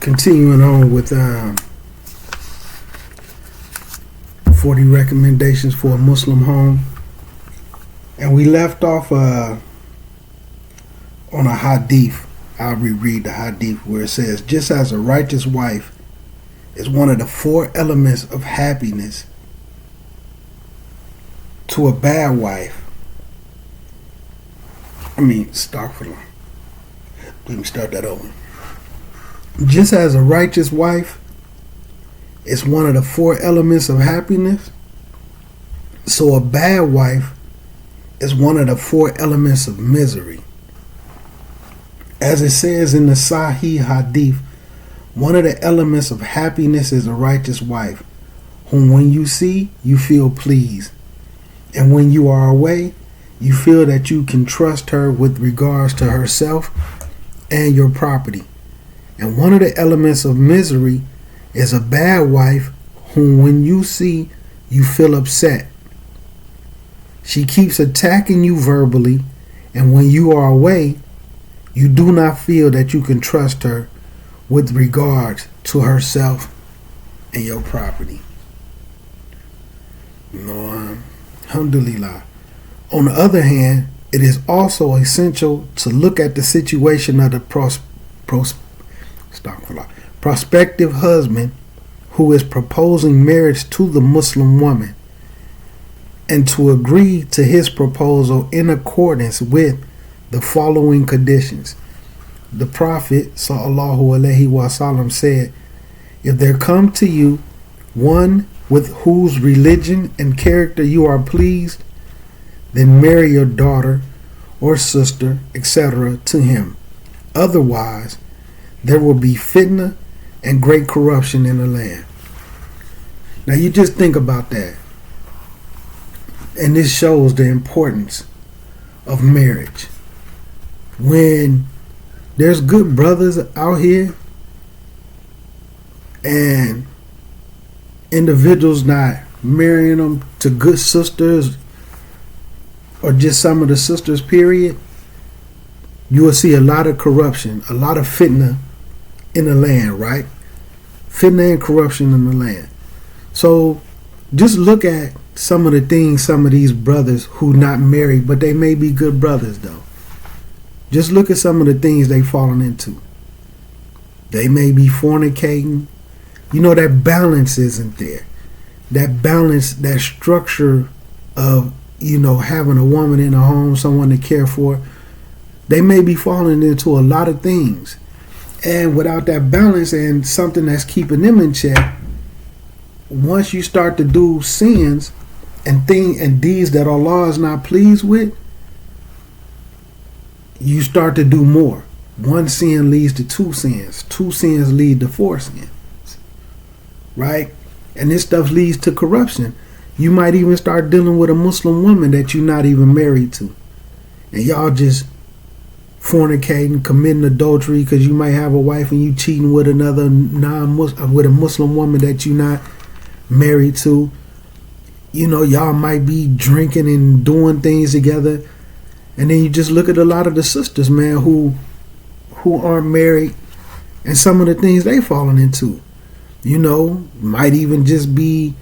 Continuing on with 40 recommendations for a Muslim home. And we left off on a hadith. I'll reread the hadith where it says, just as a righteous wife is one of the four elements of happiness to a bad wife. Astaghfirullah. Let me start that over. Just as a righteous wife is one of the four elements of happiness, so a bad wife is one of the four elements of misery. As it says in the Sahih Hadith, one of the elements of happiness is a righteous wife, whom when you see, you feel pleased. And when you are away, you feel that you can trust her with regards to herself and your property. And one of the elements of misery is a bad wife whom when you see, you feel upset. She keeps attacking you verbally, and when you are away, you do not feel that you can trust her with regards to herself and your property. Alhamdulillah. On the other hand, it is also essential to look at the situation of the prospective husband who is proposing marriage to the Muslim woman, and to agree to his proposal in accordance with the following conditions. The Prophet ﷺ said, if there come to you one with whose religion and character you are pleased, then marry your daughter or sister, etc. to him. Otherwise, there will be fitna and great corruption in the land. Now you just think about that. And this shows the importance of marriage. When there's good brothers out here and individuals not marrying them to good sisters or just some of the sisters, period, you will see a lot of corruption, a lot of fitna in the land, right? Fitna and corruption in the land. So just look at some of the things some of these brothers who not married, but they may be good brothers though. Just look at some of the things they fallen into. They may be fornicating. That balance isn't there. That balance, that structure of, having a woman in a home, someone to care for. They may be falling into a lot of things. And without that balance and something that's keeping them in check, once you start to do sins and deeds that Allah is not pleased with, you start to do more. One sin leads to two sins. Two sins lead to four sins. Right? And this stuff leads to corruption. You might even start dealing with a Muslim woman that you're not even married to. And y'all just fornicating, committing adultery because you might have a wife and you cheating with another with a Muslim woman that you're not married to. Y'all might be drinking and doing things together. And then you just look at a lot of the sisters, man, who aren't married and some of the things they fallen into. Might even just be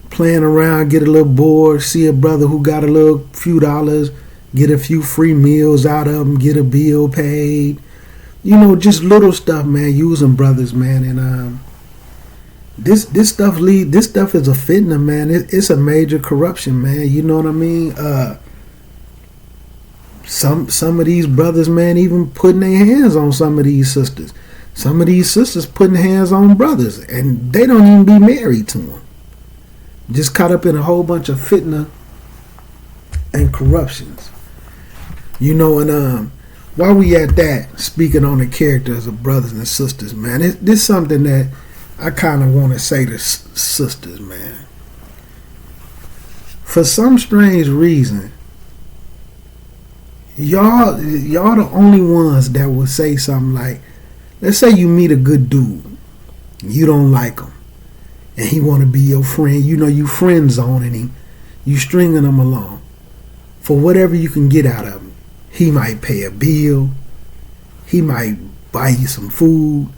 playing around, get a little bored, see a brother who got a little few dollars, get a few free meals out of them, get a bill paid. Just little stuff, man, using brothers, man. And this stuff is a fitna, man. It's a major corruption, man. You know what I mean? Some of these brothers, man, even putting their hands on some of these sisters. Some of these sisters putting hands on brothers, and they don't even be married to them. Just caught up in a whole bunch of fitna and corruptions. And while we at that, speaking on the characters of brothers and sisters, man, this is something that I kind of want to say to sisters, man. For some strange reason, y'all the only ones that will say something like, let's say you meet a good dude, you don't like him, and he want to be your friend. You friend zoning him, you stringing him along for whatever you can get out of him. He might pay a bill, he might buy you some food,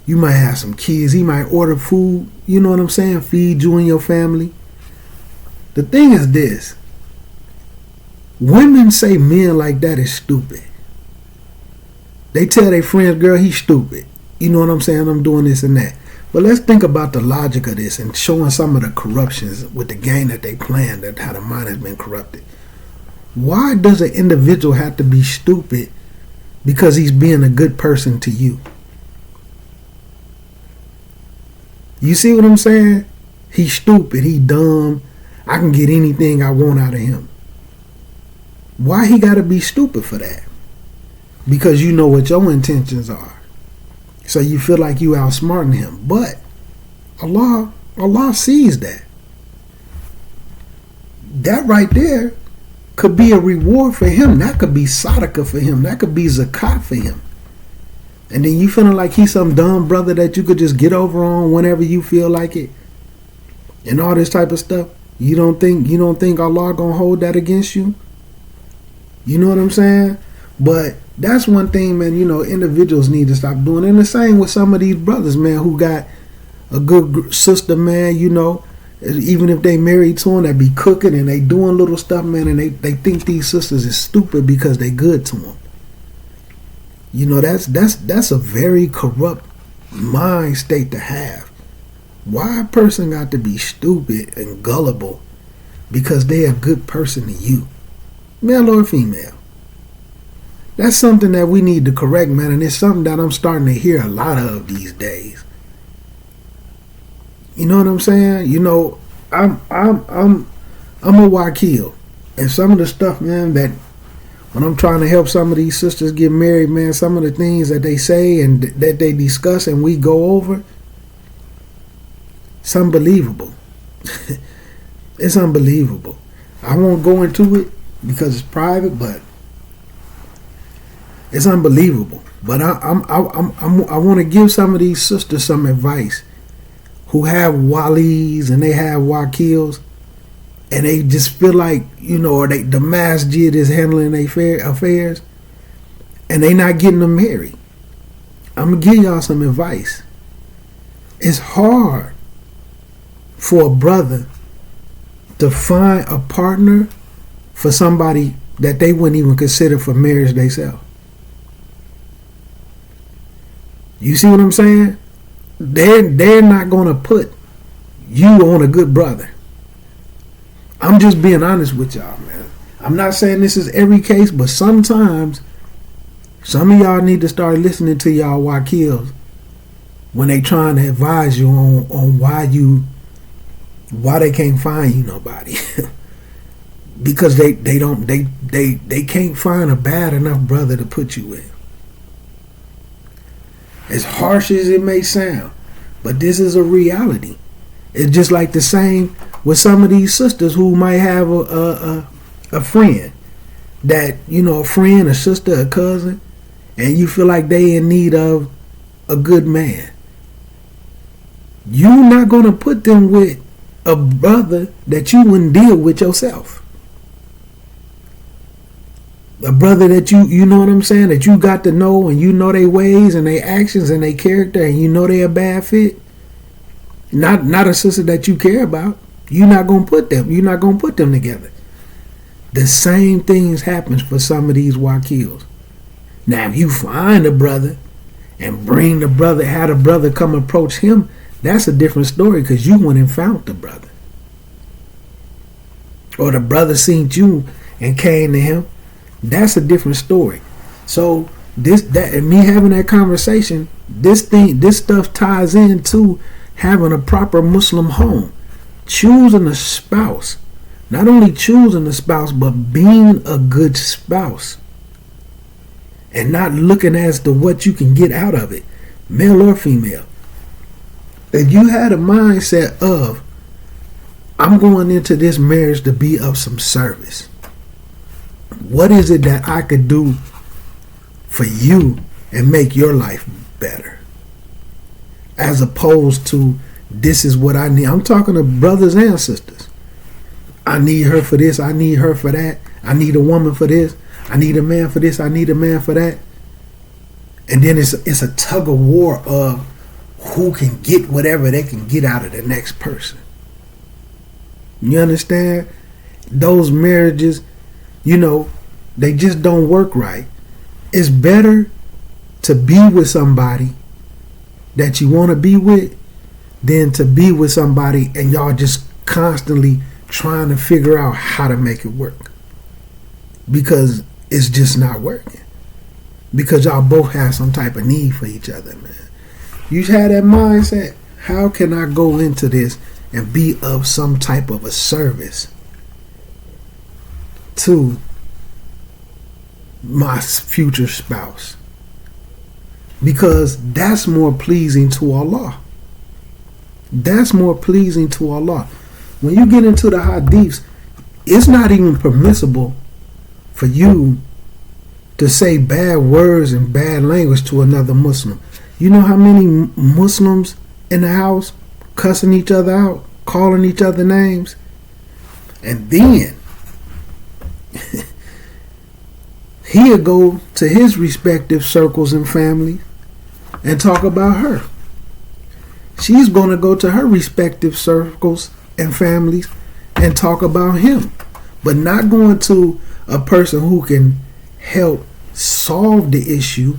You might have some kids. He might order food. You know what I'm saying? Feed you and your family. The thing is this. Women say men like that is stupid. They tell their friends, girl, he's stupid. You know what I'm saying? I'm doing this and that. But let's think about the logic of this and showing some of the corruptions with the game that they planned and how the mind has been corrupted. Why does an individual have to be stupid because he's being a good person to you? You see what I'm saying? He's stupid. He dumb. I can get anything I want out of him. Why he got to be stupid for that? Because you know what your intentions are. So you feel like you outsmarting him. But Allah sees that. That right there could be a reward for him. That could be sadaqah for him. That could be zakat for him. And then you feeling like he's some dumb brother that you could just get over on whenever you feel like it. And all this type of stuff. You don't think Allah gonna hold that against you? You know what I'm saying? But that's one thing, man, individuals need to stop doing. And the same with some of these brothers, man, who got a good sister, man, even if they married to them, that be cooking and they doing little stuff, man, and they think these sisters is stupid because they good to them. That's a very corrupt mind state to have. Why a person got to be stupid and gullible because they a good person to you, male or female? That's something that we need to correct, man, and it's something that I'm starting to hear a lot of these days. You know what I'm saying? I'm a wakil, and some of the stuff, man, that when I'm trying to help some of these sisters get married, man, some of the things that they say and that they discuss and we go over, it's unbelievable. It's unbelievable. I won't go into it because it's private, but it's unbelievable. But I want to give some of these sisters some advice who have walis and they have wakils, and they just feel like, or the masjid is handling their affairs, and they not getting them married. I'm going to give y'all some advice. It's hard for a brother to find a partner for somebody that they wouldn't even consider for marriage themselves. You see what I'm saying? They're not going to put you on a good brother. I'm just being honest with y'all, man. I'm not saying this is every case, but sometimes some of y'all need to start listening to y'all wakils when they trying to advise you on why they can't find you nobody. Because they can't find a bad enough brother to put you with. As harsh as it may sound, but this is a reality. It's just like the same with some of these sisters who might have a friend that, a friend, a sister, a cousin, and you feel like they in need of a good man. You're not going to put them with a brother that you wouldn't deal with yourself. A brother that you know what I'm saying, that you got to know, and you know their ways and their actions and their character, and you know they're a bad fit. Not a sister that you care about. You're not gonna put them together. The same things happens for some of these wakils. Now, if you find a brother and bring the brother, had a brother come approach him, that's a different story, because you went and found the brother. Or the brother seen you and came to him. That's a different story. So and me having that conversation, this stuff ties into having a proper Muslim home. Choosing a spouse. Not only choosing a spouse, but being a good spouse. And not looking as to what you can get out of it, male or female. If you had a mindset of, I'm going into this marriage to be of some service. What is it that I could do for you and make your life better? As opposed to, this is what I need. I'm talking to brothers and sisters. I need her for this. I need her for that. I need a woman for this. I need a man for this. I need a man for that. And then it's a tug of war of who can get whatever they can get out of the next person. You understand? Those marriages, they just don't work right. It's better to be with somebody that you want to be with than to be with somebody and y'all just constantly trying to figure out how to make it work. Because it's just not working. Because y'all both have some type of need for each other, man. You had that mindset. How can I go into this and be of some type of a service to my future spouse? Because that's more pleasing to Allah. That's more pleasing to Allah. When you get into the hadiths, it's not even permissible for you to say bad words and bad language to another Muslim. You know how many Muslims in the house cussing each other out, calling each other names? And then he'll go to his respective circles and families and talk about her. She's going to go to her respective circles and families and talk about him. But not going to a person who can help solve the issue,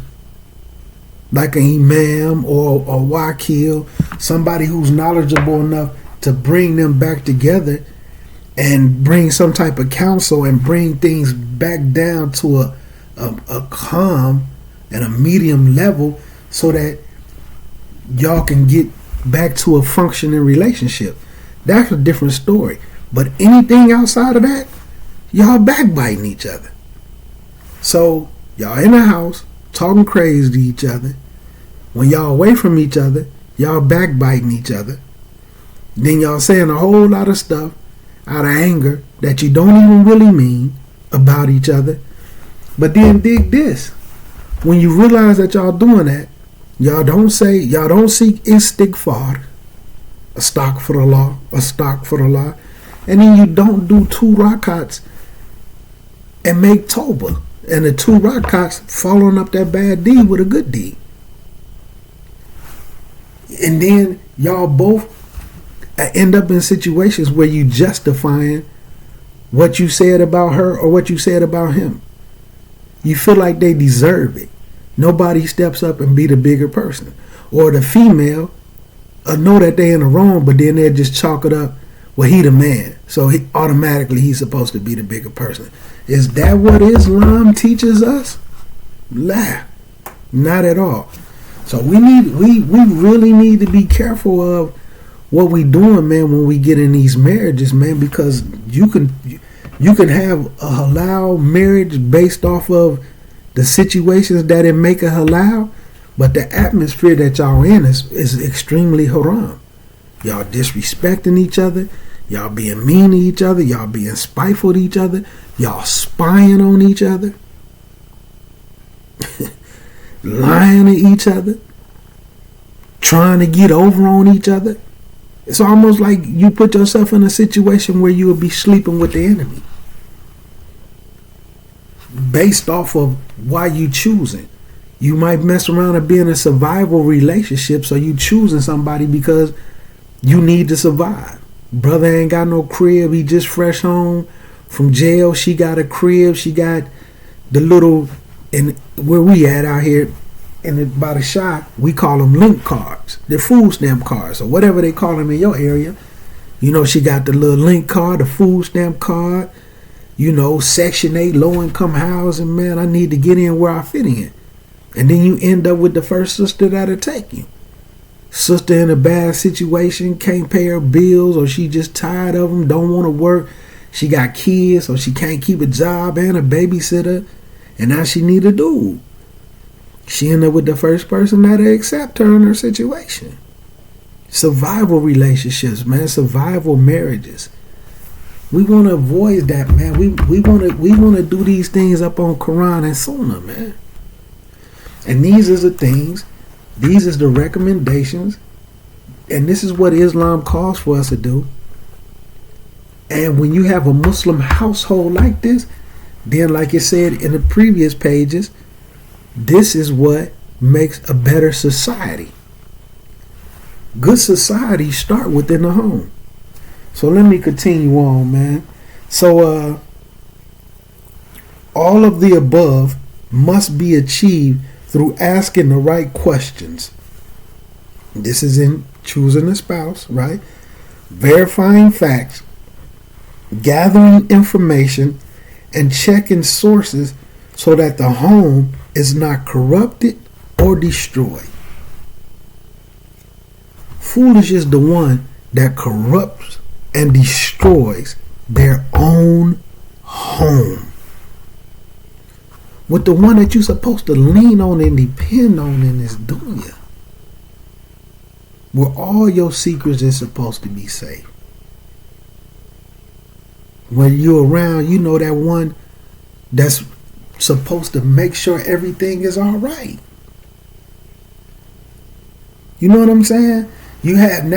like an imam or wakil, somebody who's knowledgeable enough to bring them back together and bring some type of counsel and bring things back down to a calm and a medium level so that y'all can get back to a functioning relationship. That's a different story. But anything outside of that, y'all backbiting each other. So y'all in the house talking crazy to each other. When y'all away from each other, y'all backbiting each other. Then y'all saying a whole lot of stuff out of anger that you don't even really mean about each other. But then dig this. When you realize that y'all doing that, y'all don't seek istighfar, astaghfirullah, and then you don't do 2 rakats and make tawbah. And the 2 rakats following up that bad deed with a good deed. And then y'all both end up in situations where you justifying what you said about her or what you said about him. You feel like they deserve it. Nobody steps up and be the bigger person. Or the female know that they in the wrong, but then they'll just chalk it up, well, he the man, so he's supposed to be the bigger person. Is that what Islam teaches us? Nah, not at all. So we really need to be careful of what we doing, man, when we get in these marriages, man, because you can have a halal marriage based off of the situations that it make a halal, but the atmosphere that y'all in is extremely haram. Y'all disrespecting each other, y'all being mean to each other, y'all being spiteful to each other, y'all spying on each other, lying to each other, trying to get over on each other. It's almost like you put yourself in a situation where you would be sleeping with the enemy based off of why you choosing. You might mess around and be in a survival relationship, so you choosing somebody because you need to survive. Brother ain't got no crib, he just fresh home from jail. She got a crib, she got the little, and where we at out here by the shop, we call them link cards. They're food stamp cards or whatever they call them in your area. She got the little link card, the food stamp card, Section 8 low income housing. Man, I need to get in where I fit in. And then you end up with the first sister that'll take you. Sister in a bad situation, can't pay her bills, or she just tired of them, don't want to work. She got kids, so she can't keep a job and a babysitter, and now she need a dude. She end up with the first person that'll accept her in her situation. Survival relationships, man, survival marriages. We want to avoid that, man. We want to do these things up on Quran and Sunnah, man. And these are the things, these is the recommendations, and this is what Islam calls for us to do. And when you have a Muslim household like this, then like it said in the previous pages, this is what makes a better society. Good society start within the home. So let me continue on, man. So all of the above must be achieved through asking the right questions. This is in choosing a spouse, right? Verifying facts, gathering information, and checking sources so that the home is not corrupted or destroyed. Foolish is the one that corrupts and destroys their own home. With the one that you're supposed to lean on and depend on in this dunya, where all your secrets is supposed to be safe. When you're around, you know that one that's supposed to make sure everything is all right. You know what I'm saying? You have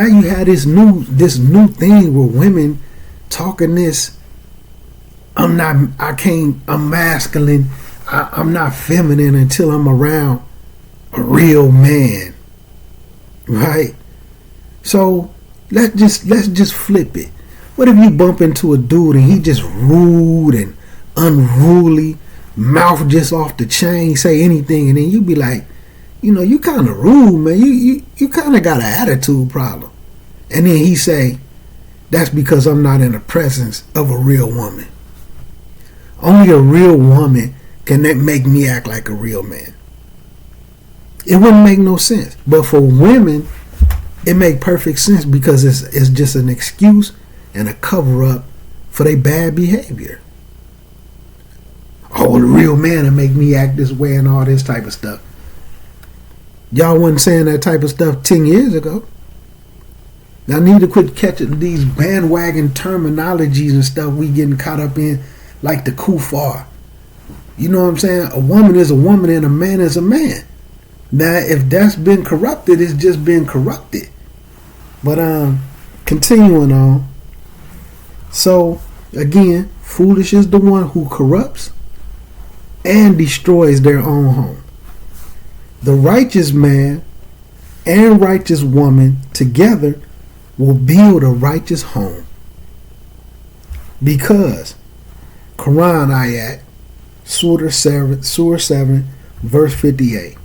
this new thing where women talking this. I'm masculine. I'm not feminine until I'm around a real man, right? So let's just flip it. What if you bump into a dude and he just rude and unruly, mouth just off the chain, say anything, and then you be like, you kind of rude, man. You kind of got an attitude problem. And then he say, that's because I'm not in the presence of a real woman. Only a real woman can make me act like a real man. It wouldn't make no sense. But for women, it make perfect sense because it's just an excuse and a cover up for their bad behavior. Oh, the real man will make me act this way and all this type of stuff. Y'all wasn't saying that type of stuff 10 years ago. Y'all need to quit catching these bandwagon terminologies and stuff we getting caught up in, like the kuffar. You know what I'm saying? A woman is a woman and a man is a man. Now, if that's been corrupted, it's just been corrupted. But continuing on. So, again, foolish is the one who corrupts and destroys their own home. The righteous man and righteous woman together will build a righteous home. Because Quran ayat, Surah 7, verse 58.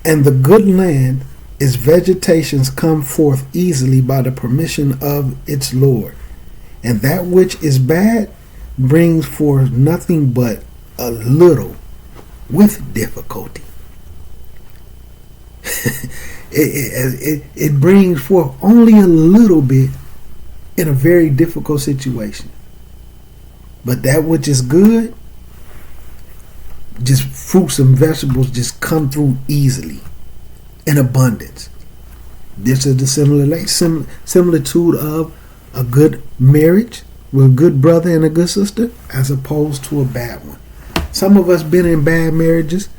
And the good land, its vegetations come forth easily by the permission of its Lord. And that which is bad brings forth nothing but a little with difficulty. It brings forth only a little bit in a very difficult situation. But that which is good, just fruits and vegetables just come through easily in abundance. This is the similitude of a good marriage with a good brother and a good sister as opposed to a bad one. Some of us been in bad marriages,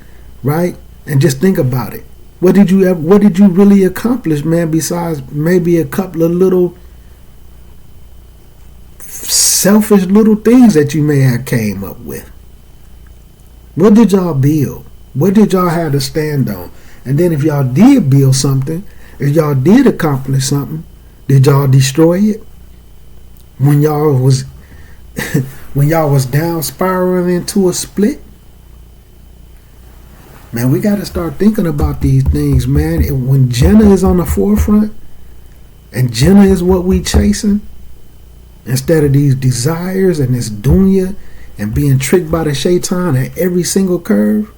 right? And just think about it. What did you really accomplish, man, besides maybe a couple of little selfish little things that you may have came up with? What did y'all build? What did y'all have to stand on? And then if y'all did build something, if y'all did accomplish something, did y'all destroy it? When y'all was down spiraling into a split? Man, we got to start thinking about these things, man. When Jannah is on the forefront, and Jannah is what we chasing, instead of these desires and this dunya and being tricked by the shaitan at every single curve,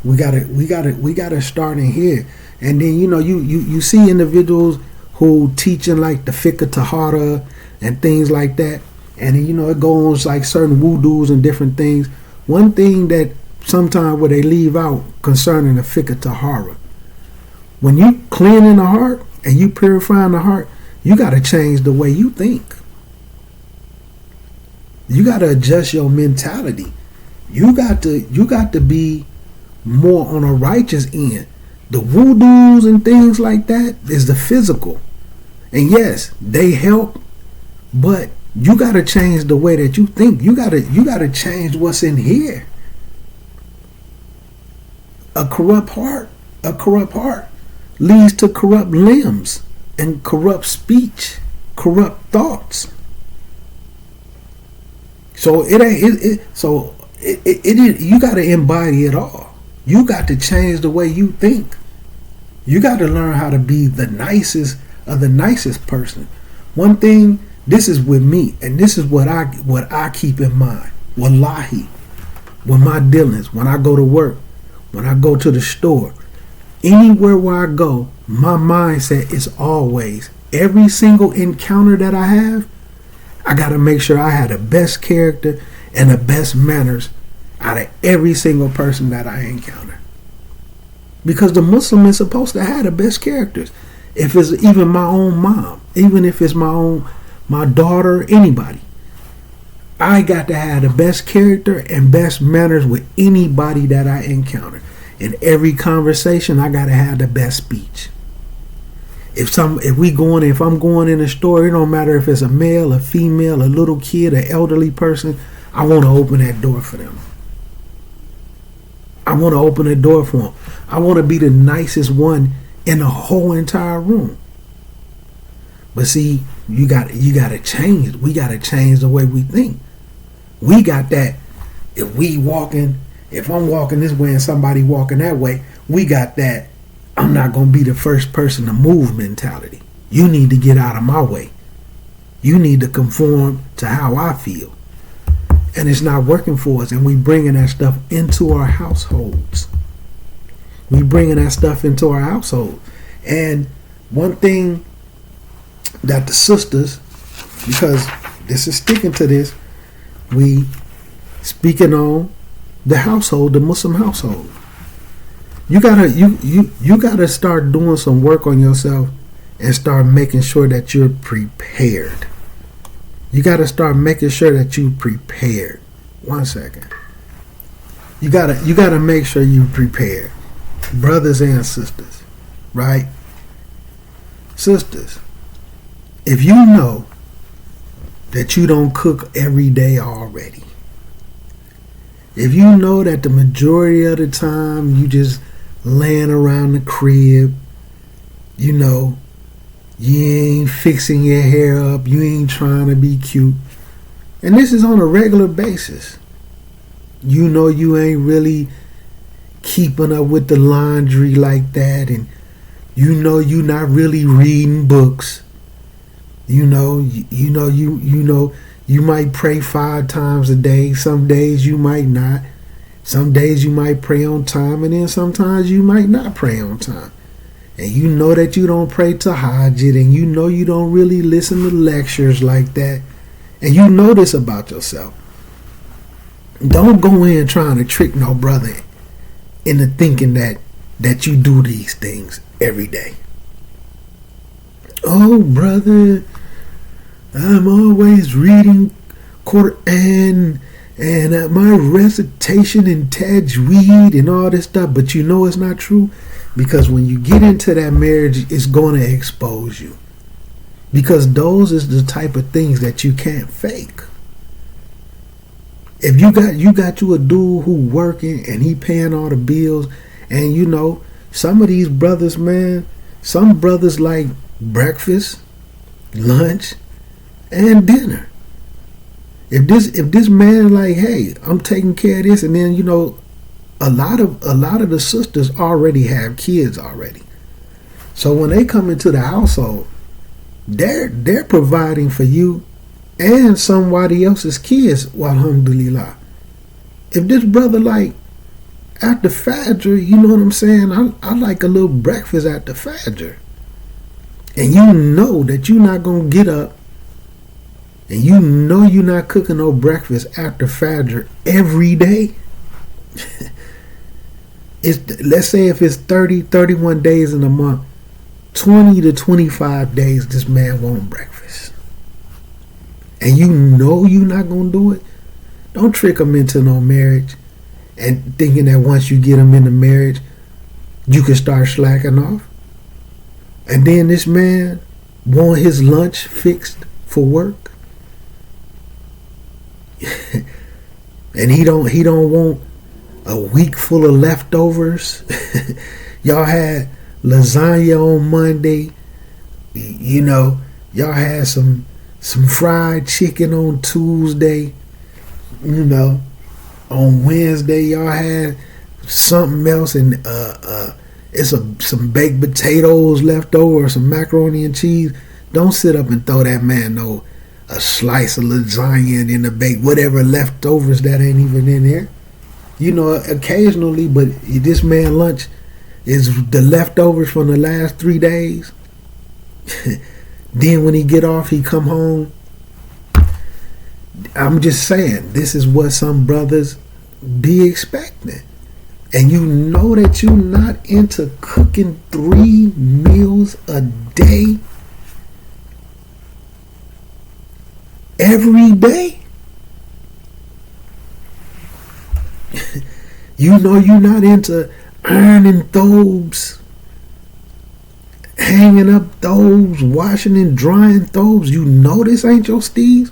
we gotta start in here. And then you see individuals who teaching like the fiqh tahara and things like that, and it goes like certain wudus and different things. One thing that sometimes where they leave out concerning the fiqh tahara, when you cleaning the heart and you purifying the heart, you got to change the way you think. You got to adjust your mentality. You got to be more on a righteous end. The wudus and things like that is the physical, and yes, they help, but you got to change the way that you think. You got to change what's in here. A corrupt heart leads to corrupt limbs and corrupt speech, corrupt thoughts. So it ain't. You got to embody it all. You got to change the way you think. You got to learn how to be the nicest of the nicest person. One thing, this is with me, and this is what I keep in mind. Wallahi, with my dealings, when I go to work, when I go to the store, anywhere where I go, my mindset is always, every single encounter that I have, I got to make sure I have the best character and the best manners out of every single person that I encounter. Because the Muslim is supposed to have the best characters. If it's even my own mom, even if it's my daughter, anybody, I got to have the best character and best manners with anybody that I encounter. In every conversation, I got to have the best speech. If I'm going in a store, it don't matter if it's a male, a female, a little kid, an elderly person, I want to open that door for them. I want to open the door for them. I want to be the nicest one in the whole entire room. But see, you got to change. We got to change the way we think. We got that. If I'm walking this way and somebody walking that way, we got that. I'm not going to be the first person to move mentality. You need to get out of my way. You need to conform to how I feel. And it's not working for us, and we bringing that stuff into our households. We bringing that stuff into our household. And one thing that the sisters, because this is sticking to this, we speaking on the household, the Muslim household. You gotta start doing some work on yourself and start making sure that you're prepared. You gotta start making sure that you're prepared. 1 second. You gotta make sure you're prepared. Brothers and sisters, right? Sisters, if you know that you don't cook every day already, if you know that the majority of the time you just laying around the crib, you know, you ain't fixing your hair up, you ain't trying to be cute, and this is on a regular basis, you know you ain't really keeping up with the laundry like that, and you know you not really reading books, you might pray 5 times a day. Some days you might not. Some days you might pray on time, and then sometimes you might not pray on time. And you know that you don't pray tahajjud, and you know you don't really listen to lectures like that. And you know this about yourself. Don't go in trying to trick no brother into thinking that you do these things every day. Oh, brother, I'm always reading Quran and my recitation and tajweed and all this stuff, but you know it's not true, because when you get into that marriage, it's going to expose you, because those is the type of things that you can't fake. If you got you a dude who working and he paying all the bills, and you know some of these brothers, man, some brothers like breakfast, lunch, and dinner. If this man like, hey, I'm taking care of this, and then you know, a lot of the sisters already have kids already, so when they come into the household, they're providing for you and somebody else's kids. Alhamdulillah. If this brother like after Fajr, you know what I'm saying? I like a little breakfast after Fajr, and you know that you're not gonna get up. And you know you're not cooking no breakfast after Fajr every day. Let's say if it's 31 days in a month, 20 to 25 days this man wants breakfast. And you know you're not going to do it. Don't trick him into no marriage and thinking that once you get him in the marriage, you can start slacking off. And then this man want his lunch fixed for work. And he don't want a week full of leftovers. Y'all had lasagna on Monday. You know, y'all had some fried chicken on Tuesday. You know, on Wednesday y'all had something else, and it's some baked potatoes left over, or some macaroni and cheese. Don't sit up and throw that man a slice of lasagna and then the baked whatever leftovers that ain't even in there. You know, occasionally, but this man lunch is the leftovers from the last 3 days. Then when he get off, he come home. I'm just saying, this is what some brothers be expecting. And you know that you're not into cooking 3 meals a day every day. You know you're not into ironing thobes, hanging up thobes, washing and drying thobes. You know this ain't your steez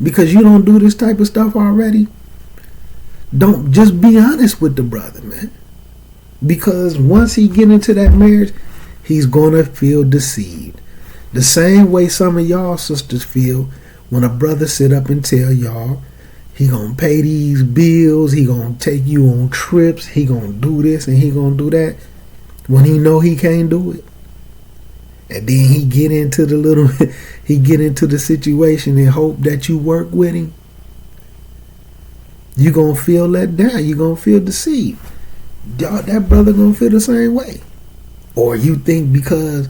because you don't do this type of stuff already. Don't, just be honest with the brother, man. Because once he get into that marriage, he's gonna feel deceived. The same way some of y'all sisters feel when a brother sit up and tell y'all he gonna pay these bills, he gonna take you on trips, he gonna do this and he gonna do that, when he know he can't do it. And then he get into the situation and hope that you work with him. You gonna feel let down. You gonna feel deceived. That brother gonna feel the same way. Or you think because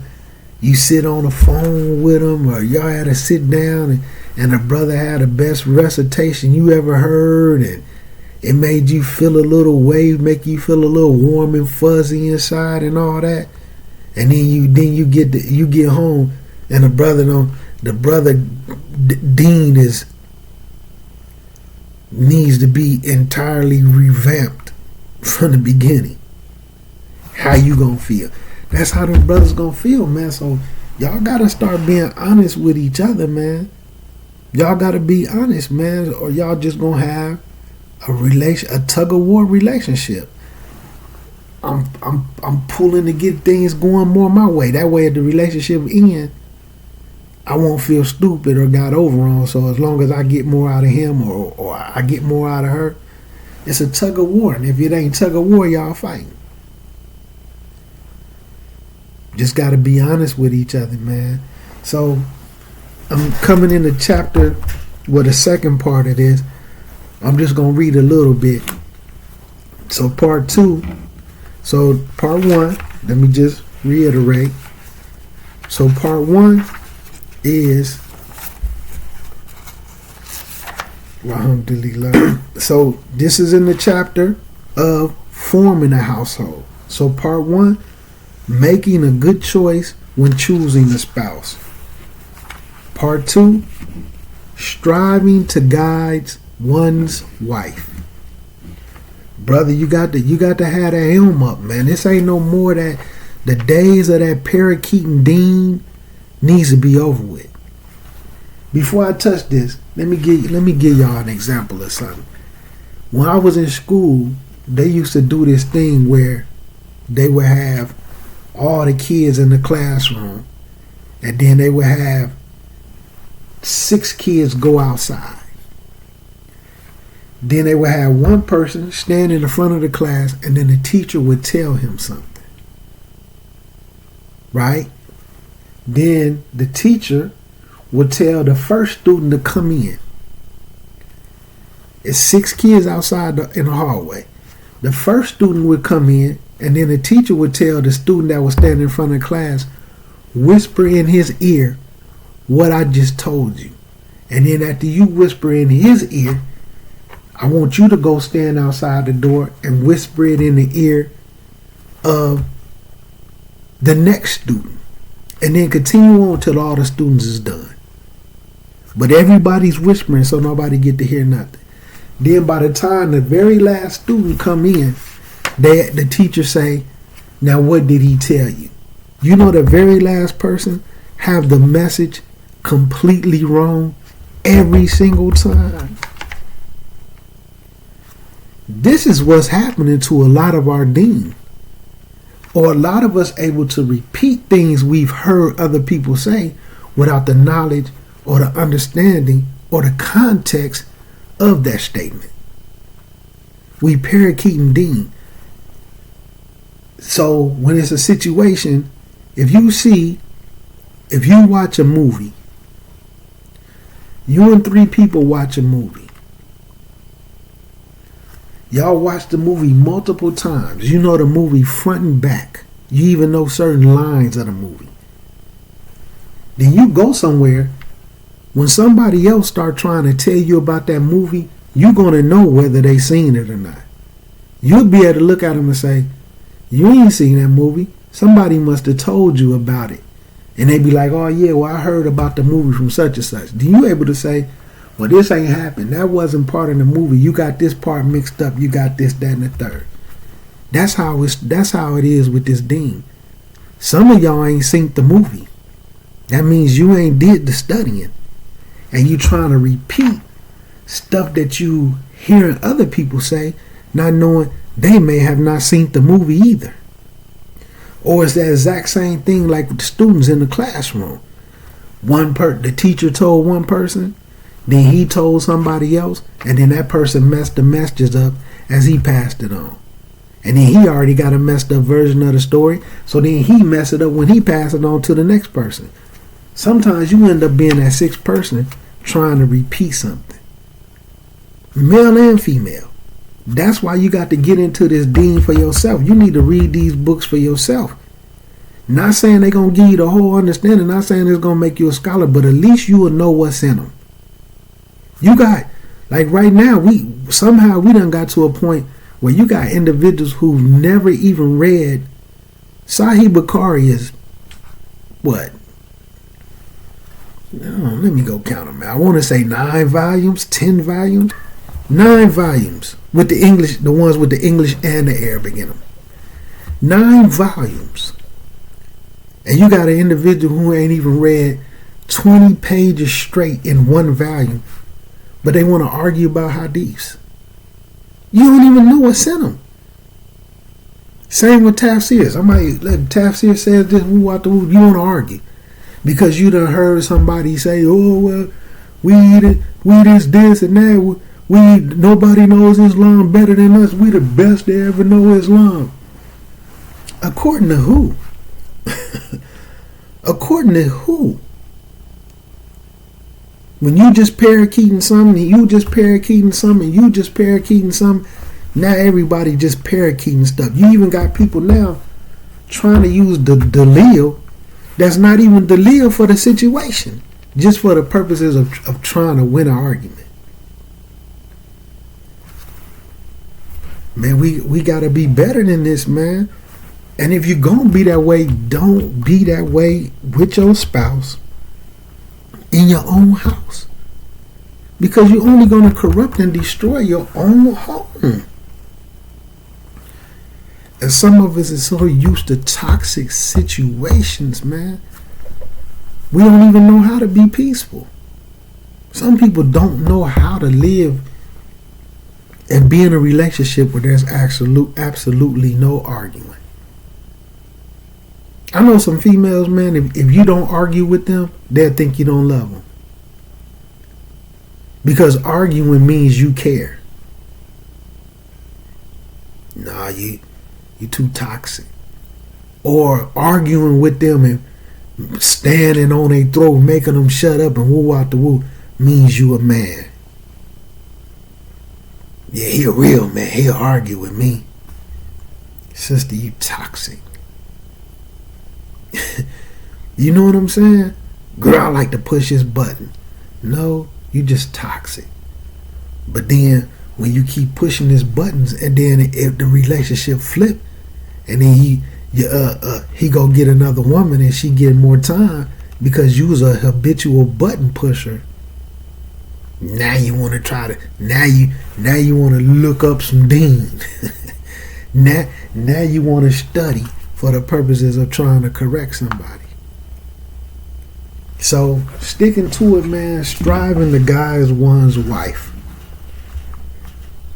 you sit on the phone with him, or y'all had to sit down and the brother had the best recitation you ever heard, and it made you feel a little way, make you feel a little warm and fuzzy inside and all that. And then you get home and the brother Dean needs to be entirely revamped from the beginning. How you gonna feel? That's how the brothers gonna feel, man. So y'all gotta start being honest with each other, man. Y'all gotta be honest, man, or y'all just gonna have a tug of war relationship. I'm pulling to get things going more my way. That way, at the relationship end, I won't feel stupid or got over on. So as long as I get more out of him or I get more out of her, it's a tug of war. And if it ain't tug of war, y'all fighting. Just got to be honest with each other, man. So I'm coming into chapter, the second part of this. I'm just going to read a little bit. So part 2. So part 1, let me just reiterate. So part 1 is alhamdulillah. So this is in the chapter of forming a household. So part 1, making a good choice when choosing a spouse. Part 2, striving to guide one's wife. Brother, you got to have that helm up, man. This ain't no more that the days of that parakeet and Dean needs to be over with. Before I touch this, let me give y'all an example of something. When I was in school, they used to do this thing where they would have all the kids in the classroom, and then they would have 6 kids go outside. Then they would have one person stand in the front of the class, and then the teacher would tell him something. Right? Then the teacher would tell the first student to come in. It's 6 kids outside in the hallway. The first student would come in, and then the teacher would tell the student that was standing in front of the class, whisper in his ear what I just told you. And then after you whisper in his ear, I want you to go stand outside the door and whisper it in the ear of the next student. And then continue on till all the students is done. But everybody's whispering so nobody get to hear nothing. Then by the time the very last student come in, the teacher say, now what did he tell you? You know, the very last person have the message completely wrong every single time. This is what's happening to a lot of our dean. or a lot of us able to repeat things we've heard other people say without the knowledge or the understanding or the context of that statement. We parakeeting Dean. So when it's a situation, if you watch a movie, you and 3 people watch a movie. Y'all watch the movie multiple times. You know the movie front and back. You even know certain lines of the movie. Then you go somewhere. When somebody else start trying to tell you about that movie, you're going to know whether they seen it or not. You'll be able to look at them and say, you ain't seen that movie. Somebody must have told you about it. And they be like, oh yeah, well I heard about the movie from such and such. Then you able to say, well this ain't happened. That wasn't part of the movie. You got this part mixed up. You got this, that, and the third. That's how it is with this Dean. Some of y'all ain't seen the movie. That means you ain't did the studying. And you trying to repeat stuff that you hearing other people say, not knowing they may have not seen the movie either. Or it's the exact same thing like with the students in the classroom. The teacher told one person, then he told somebody else, and then that person messed the messages up as he passed it on. And then he already got a messed up version of the story, so then he messed it up when he passed it on to the next person. Sometimes you end up being that 6th person trying to repeat something. Male and female. That's why you got to get into this Dean for yourself. You need to read these books for yourself. Not saying they're going to give you the whole understanding. Not saying it's going to make you a scholar. But at least you will know what's in them. You got, like right now, we done got to a point where you got individuals who've never even read. Sahih Bukhari is, what? No, let me go count them out. I want to say 9 volumes, 10 volumes. 9 volumes with the English, the ones with the English and the Arabic in them. 9 volumes. And you got an individual who ain't even read 20 pages straight in one volume, but they want to argue about hadiths. You don't even know what's in them. Same with tafsir. Somebody, like tafsir says this, you want to argue. Because you done heard somebody say, oh, well, we this and that. Nobody knows Islam better than us. We the best to ever know Islam. According to who? According to who? When you just parakeeting something, and you just parakeeting something, and you just parakeeting something, now everybody just parakeeting stuff. You even got people now trying to use the dalil that's not even dalil for the situation, just for the purposes of trying to win an argument. Man, we got to be better than this, man. And if you're going to be that way, don't be that way with your spouse in your own house. Because you're only going to corrupt and destroy your own home. And some of us is so used to toxic situations, man. We don't even know how to be peaceful. Some people don't know how to live and be in a relationship where there's absolutely no arguing. I know some females, man, if you don't argue with them, they'll think you don't love them. Because arguing means you care. Nah, you too toxic. Or arguing with them and standing on their throat, making them shut up and woo out the woo, means you a man. Yeah, he a real man. He'll argue with me. Sister, you toxic. You know what I'm saying? Girl, I like to push his button. No, you just toxic. But then when you keep pushing his buttons, and then if the relationship flip, and then he go get another woman and she get more time because you was a habitual button pusher. Now you want to try to now you want to look up some Dean. now you want to study for the purposes of trying to correct somebody. So sticking to it, man. Striving to guide one's wife.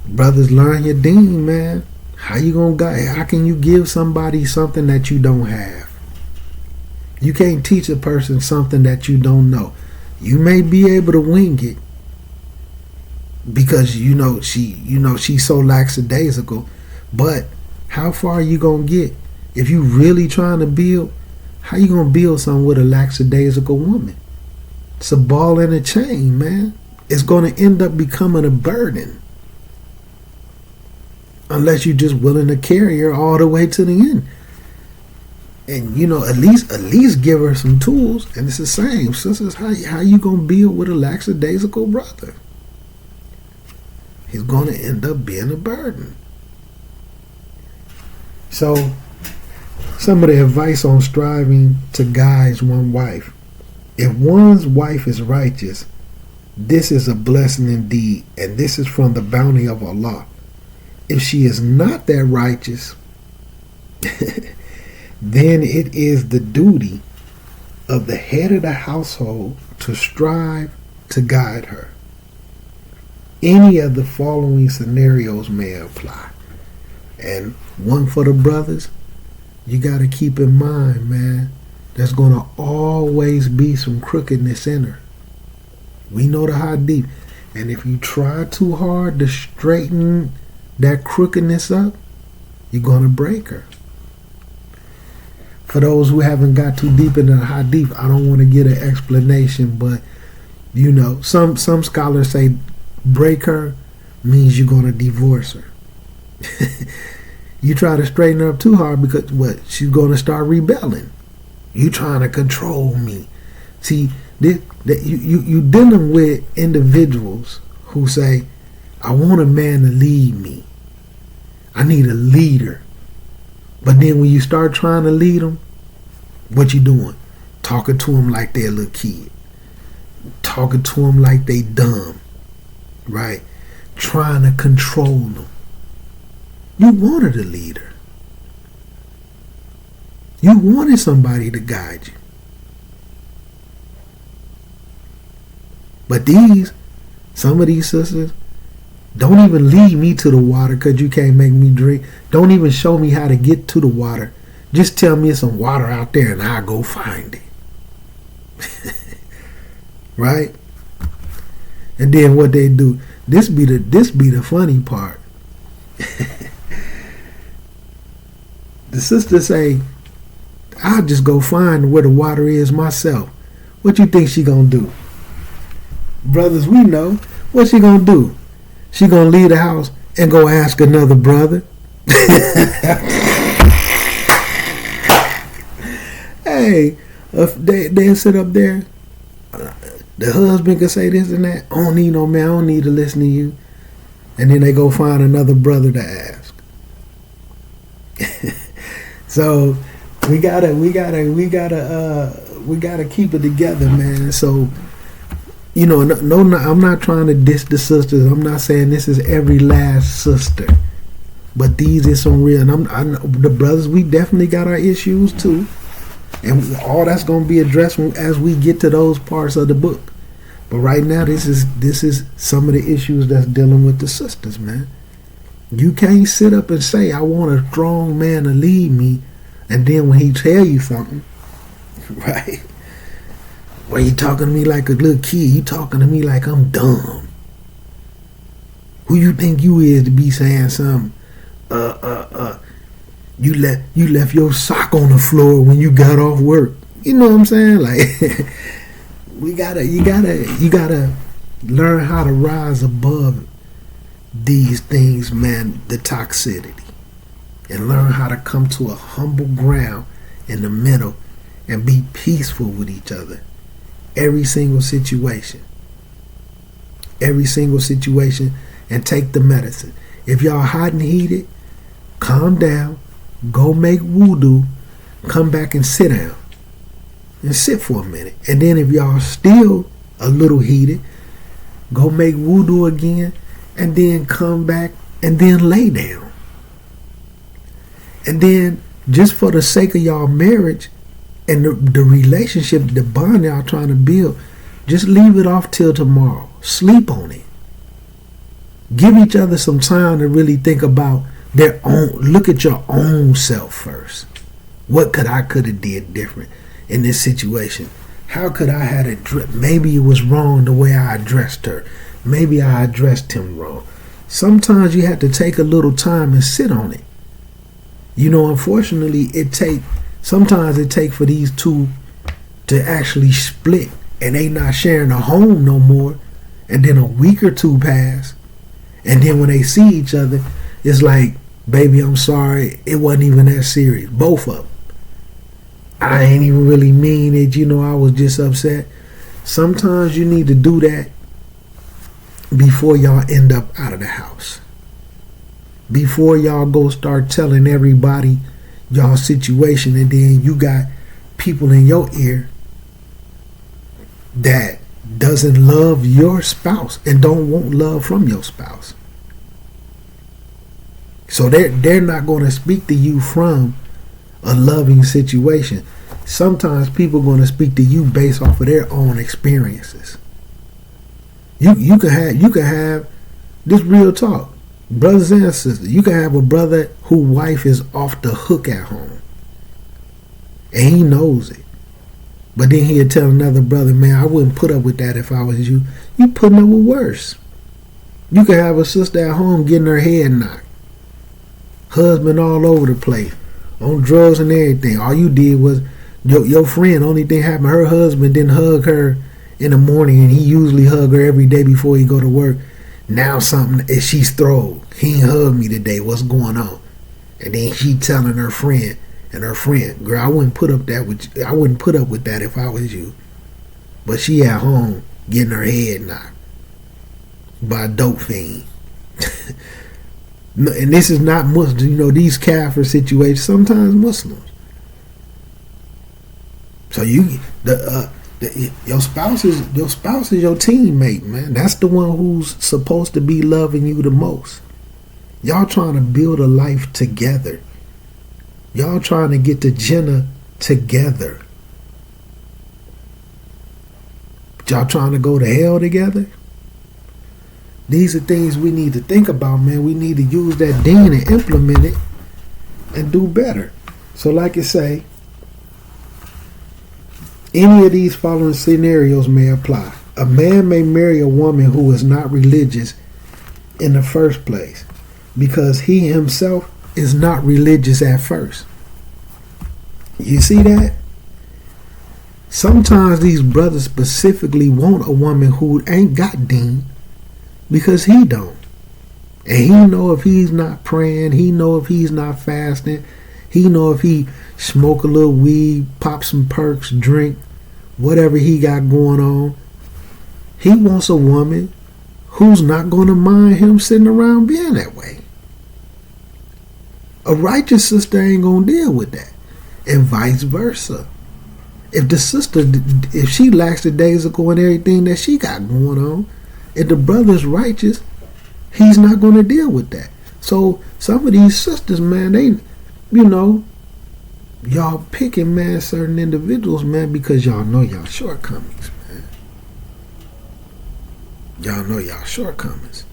Brothers, learn your Dean, man. How can you give somebody something that you don't have? You can't teach a person something that you don't know. You may be able to wing it because she's so lackadaisical, but how far are you gonna get if you really trying to build? How you gonna build something with a lackadaisical woman? It's a ball and a chain, man. It's gonna end up becoming a burden unless you're just willing to carry her all the way to the end. And at least give her some tools. And it's the same. Sisters, how you gonna build with a lackadaisical brother? He's gonna end up being a burden. So, some of the advice on striving to guide one wife. If one's wife is righteous, this is a blessing indeed, and this is from the bounty of Allah. If she is not that righteous, then it is the duty of the head of the household to strive to guide her. Any of the following scenarios may apply. And one for the brothers, you got to keep in mind, man, there's going to always be some crookedness in her. We know the hadith. And if you try too hard to straighten that crookedness up, you're going to break her. For those who haven't got too deep into the hadith, I don't want to get an explanation, but some scholars say break her means you're going to divorce her. You try to straighten her up too hard because what? She's going to start rebelling. You trying to control me. See, you dealing with individuals who say, I want a man to lead me. I need a leader. But then when you start trying to lead them, what you doing? Talking to them like they're a little kid. Talking to them like they dumb. Right? Trying to control them. You wanted a leader. You wanted somebody to guide you. But some of these sisters, don't even lead me to the water because you can't make me drink. Don't even show me how to get to the water. Just tell me it's some water out there and I'll go find it. Right? And then what they do, this be the funny part. The sisters say, I'll just go find where the water is myself. What you think she gonna do? Brothers, we know. What she gonna do? She gonna leave the house and go ask another brother. Hey, if they sit up there, the husband can say this and that. I don't need no man. I don't need to listen to you. And then they go find another brother to ask. So we gotta keep it together, man. So no, I'm not trying to diss the sisters. I'm not saying this is every last sister, but these is some real. And I know the brothers, we definitely got our issues too, and all that's gonna be addressed as we get to those parts of the book. But right now, this is some of the issues that's dealing with the sisters, man. You can't sit up and say, I want a strong man to lead me, and then when he tell you something, right? Well, you talking to me like a little kid. You talking to me like I'm dumb. Who you think you is to be saying something? You left your sock on the floor when you got off work. You know what I'm saying? Like, you gotta learn how to rise above these things, man, the toxicity, and learn how to come to a humble ground in the middle and be peaceful with each other. Every single situation, and take the medicine. If y'all hot and heated, calm down, go make wudu, come back and sit down and sit for a minute. And then if y'all still a little heated, go make wudu again, and then come back and then lay down. And then, just for the sake of y'all marriage and the relationship, the bond y'all trying to build, just leave it off till tomorrow. Sleep on it. Give each other some time to really think about their own. Look at your own self first. What could have did different in this situation? How could I have addressed? Maybe it was wrong the way I addressed her. Maybe I addressed him wrong. Sometimes you have to take a little time and sit on it. Unfortunately, sometimes it takes for these two to actually split, and they not sharing a home no more. And then a week or two pass, and then when they see each other, it's like, baby, I'm sorry, it wasn't even that serious. Both of them. I ain't even really mean it, I was just upset. Sometimes you need to do that before y'all end up out of the house. Before y'all go start telling everybody y'all situation, and then you got people in your ear that doesn't love your spouse and don't want love from your spouse. So they're not going to speak to you from a loving situation. Sometimes people are going to speak to you based off of their own experiences. You can have this real talk, brothers and sisters. You can have a brother whose wife is off the hook at home, and he knows it. But then he'll tell another brother, man, I wouldn't put up with that if I was you. You putting up with worse. You can have a sister at home getting her head knocked. Husband all over the place, on drugs and everything. All you did was, your friend, only thing happened, her husband didn't hug her in the morning, and he usually hug her every day before he go to work. Now something, she's throwed. He ain't hug me today. What's going on? And then she telling her friend, and her friend, girl, I wouldn't put up with that if I was you. But she at home getting her head knocked by a dope fiend. And this is not Muslims, these Kafir situations, sometimes Muslims. So your spouse is your teammate, man. That's the one who's supposed to be loving you the most. Y'all trying to build a life together. Y'all trying to get to Jannah together. Y'all trying to go to hell together? These are things we need to think about, man. We need to use that deen and implement it and do better. So like I say, any of these following scenarios may apply. A man may marry a woman who is not religious in the first place because he himself is not religious at first. You see that? Sometimes these brothers specifically want a woman who ain't got deen because he don't. And he know if he's not praying, he know if he's not fasting, he know if he smoke a little weed, pop some perks, drink, whatever he got going on. He wants a woman who's not going to mind him sitting around being that way. A righteous sister ain't going to deal with that. And vice versa. If the sister, if she lacks the days ago and everything that she got going on, if the brother's righteous, he's not going to deal with that. So some of these sisters, man, they, y'all picking, man, certain individuals, man, because y'all know y'all shortcomings, man. Y'all know y'all shortcomings.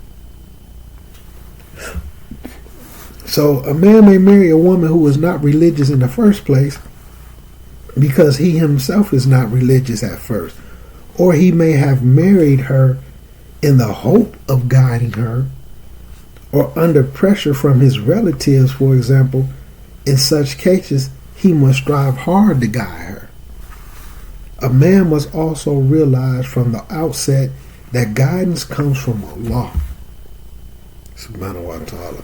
So a man may marry a woman who is not religious in the first place because he himself is not religious at first. Or he may have married her in the hope of guiding her, or under pressure from his relatives, for example. In such cases, he must strive hard to guide her. A man must also realize from the outset that guidance comes from Allah, subhanahu wa ta'ala,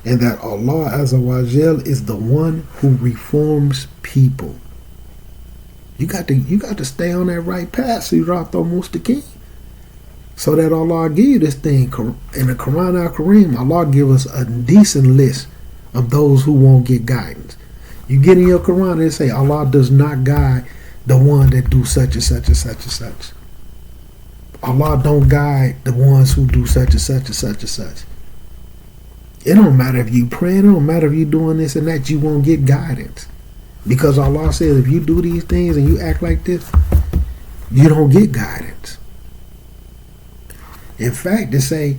and that Allah Azza wa Jal is the one who reforms people. You got to stay on that right path, Siratal Mustaqim, so that Allah give you this thing. In the Quran al-Kareem, Allah give us a decent list of those who won't get guidance. You get in your Quran and say Allah does not guide the one that do such and such and such and such. Allah don't guide the ones who do such and such and such and such. It don't matter if you praying, it don't matter if you doing this and that, you won't get guidance. Because Allah says if you do these things and you act like this, you don't get guidance. In fact, they say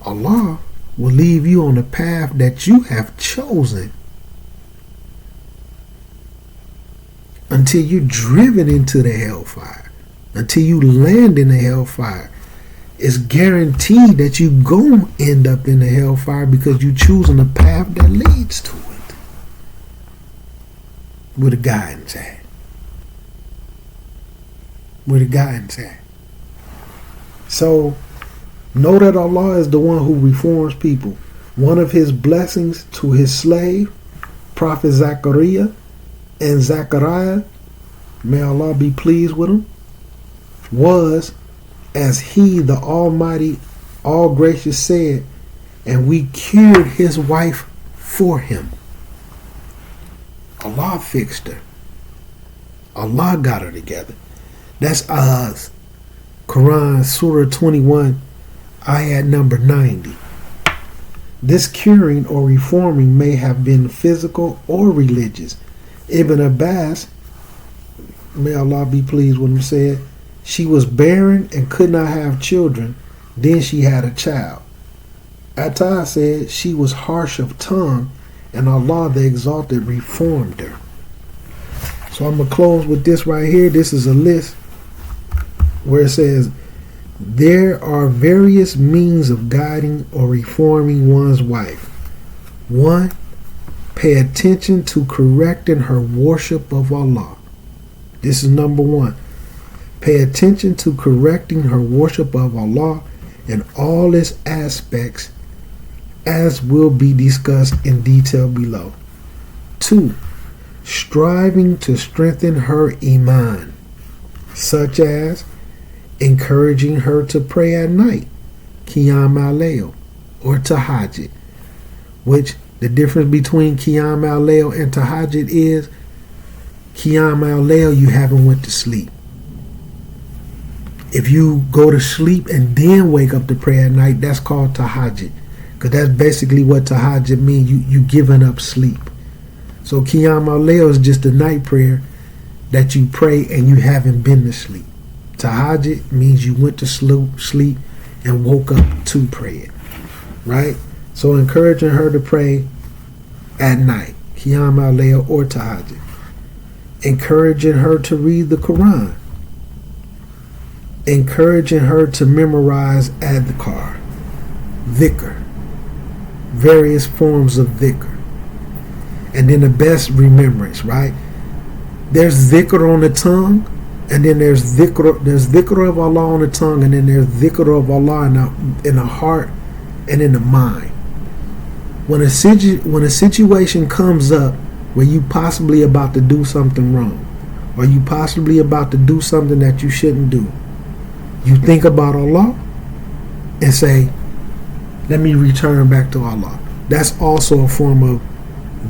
Allah will leave you on the path that you have chosen until you're driven into the hellfire, until you land in the hellfire. It's guaranteed that you gonna end up in the hellfire because you choosing a path that leads to it. Where the guidance at? Where the guidance at? So know that Allah is the one who reforms people. One of his blessings to his slave, Prophet Zachariah and Zechariah, may Allah be pleased with him, was, as he, the Almighty, all gracious, said, and we cured his wife for him. Allah fixed her. Allah got her together. That's Quran Surah 21, ayat number 90. This curing or reforming may have been physical or religious. Ibn Abbas, may Allah be pleased with him, said, she was barren and could not have children. Then she had a child. Atta said she was harsh of tongue, and Allah the Exalted reformed her. So I'm going to close with this right here. This is a list where it says, there are various means of guiding or reforming one's wife. 1. Pay attention to correcting her worship of Allah. This is number 1. Pay attention to correcting her worship of Allah in all its aspects, as will be discussed in detail below. 2. Striving to strengthen her iman, such as encouraging her to pray at night, Qiyam al-Layl, or Tahajjud, which the difference between Qiyam al-Layl and Tahajjud is Qiyam al-Layl, you haven't went to sleep. If you go to sleep and then wake up to pray at night, that's called Tahajjud, because that's basically what Tahajjud means. You giving up sleep. So Qiyam al-Layl is just a night prayer that you pray and you haven't been to sleep. Tahajjud means you went to sleep and woke up to pray it, right? So encouraging her to pray at night, Qiyam al-Layl or Tahajjud. Encouraging her to read the Quran. Encouraging her to memorize adhkar, dhikr, various forms of dhikr. And then the best remembrance, right? There's dhikr on the tongue, and then there's dhikr of Allah on the tongue, and then there's dhikr of Allah in the heart and in the mind. When a situation comes up where you possibly about to do something wrong, or you possibly about to do something that you shouldn't do, you think about Allah and say, let me return back to Allah. That's also a form of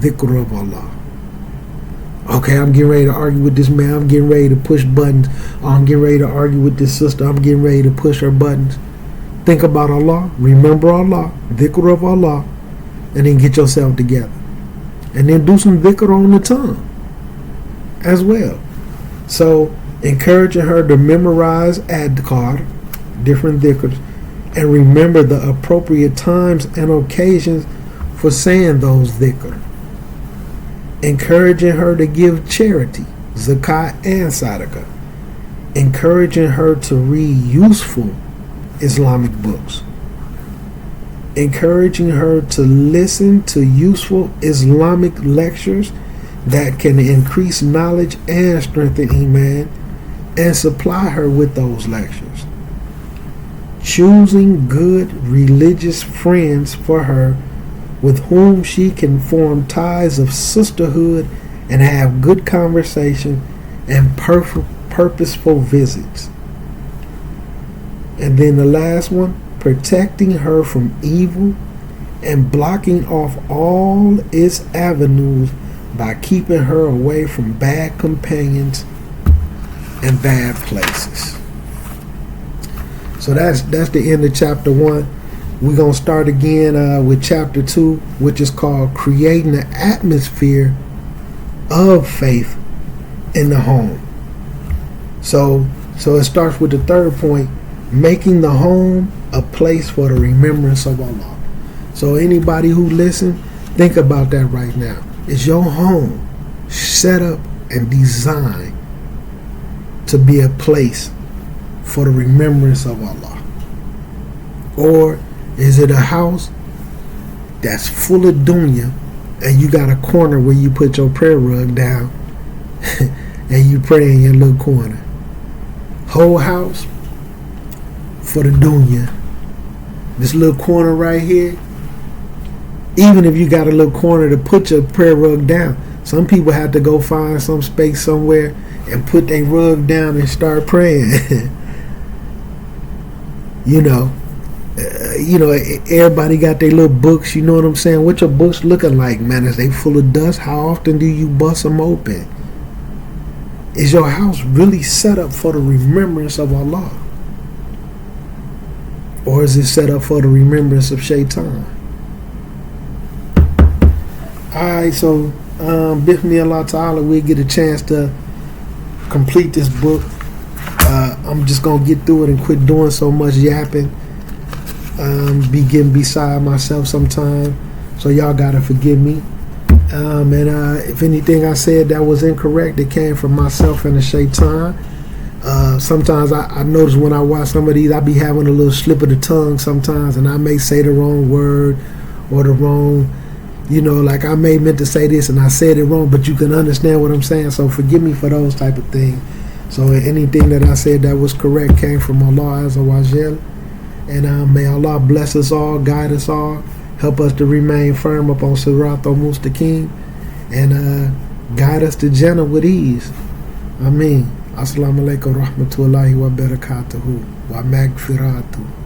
dhikr of Allah. Okay, I'm getting ready to argue with this man. I'm getting ready to push buttons. I'm getting ready to argue with this sister. I'm getting ready to push her buttons. Think about Allah. Remember Allah. Dhikr of Allah. And then get yourself together. And then do some dhikr on the tongue as well. So encouraging her to memorize adhkar, different dhikrs, and remember the appropriate times and occasions for saying those dhikr. Encouraging her to give charity, zakat and sadaqah. Encouraging her to read useful Islamic books. Encouraging her to listen to useful Islamic lectures that can increase knowledge and strengthen iman, and supply her with those lectures. Choosing good religious friends for her with whom she can form ties of sisterhood and have good conversation and purposeful visits. And then the last one, protecting her from evil and blocking off all its avenues by keeping her away from bad companions and bad places. So that's the end of chapter 1. We're going to start again with chapter 2, which is called Creating an Atmosphere of Faith in the Home. So it starts with the third point, making the home a place for the remembrance of Allah. So anybody who listen, think about that right now. Is your home set up and designed to be a place for the remembrance of Allah? Or is it a house that's full of dunya and you got a corner where you put your prayer rug down and you pray in your little corner? Whole house for the dunya. This little corner right here, even if you got a little corner to put your prayer rug down, some people have to go find some space somewhere and put their rug down and start praying. Everybody got their little books. You know what I'm saying? What your books looking like, man? Is they full of dust? How often do you bust them open? Is your house really set up for the remembrance of Allah? Or is it set up for the remembrance of Shaitan? Alright, so Bismillah Allah Ta'ala, we'll get a chance to complete this book. I'm just going to get through it and quit doing so much yapping. Be getting beside myself sometime. So y'all got to forgive me. If anything I said that was incorrect, it came from myself and the Shaitan. Sometimes I notice when I watch some of these, I be having a little slip of the tongue sometimes, and I may say the wrong word or the wrong, like I may meant to say this and I said it wrong, but you can understand what I'm saying. So forgive me for those type of things. So anything that I said that was correct came from Allah Azza wa Jal. And may Allah bless us all, guide us all, help us to remain firm upon Sirat al-Mustaqim, and guide us to Jannah with ease. Ameen. Assalamu alaikum wa rahmatullahi wa barakatuhu wa magfiratuh.